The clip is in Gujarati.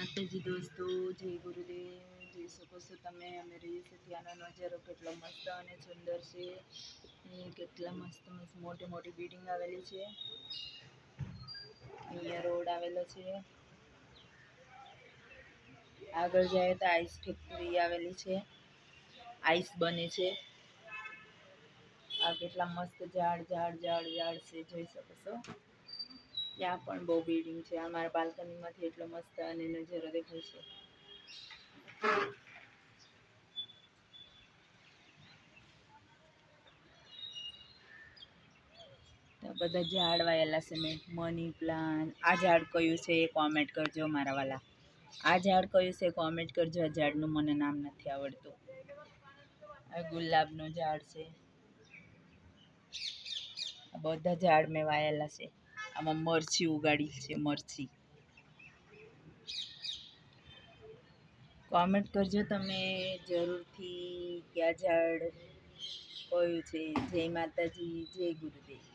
માતાજી દોસ્તો, જય ગુરુદેવ. જોઈ શકો છો તમે અમે રહીએ છીએ ત્યાંનો નજારો કેટલો મસ્ત અને સુંદર છે. કેટલા મસ્ત મસ્ત મોટી મોટી બિલ્ડિંગ આવેલી છે. અહીંયા રોડ આવેલો છે. આગળ જાય તો આઈસ ફેક્ટરી આવેલી છે, આઈસ બને છે. આ કેટલા મસ્ત ઝાડ ઝાડ ઝાડ ઝાડ છે, જોઈ શકો છો. ત્યાં પણ બહુ બિલ્ડિંગ છે. અમારા બાલ્કનીમાંથી એટલો મસ્ત અને નજારો દેખાય છે. બધા ઝાડ વાયેલા છે મેં, મની પ્લાન્ટ. આ ઝાડ કયું છે એ કોમેન્ટ કરજો મારા વાલા. આ ઝાડ કયું છે કોમેન્ટ કરજો. આ ઝાડનું મને નામ નથી આવડતું. આ ગુલાબનું ઝાડ છે. આ બધા ઝાડ મેં વાયેલા છે. આમાં મરચી ઉગાડી છે, મરચી. કોમેન્ટ કરજો તમે જરૂરથી કે આ ઝાડ કયું છે. જય માતાજી, જય ગુરુદેવ.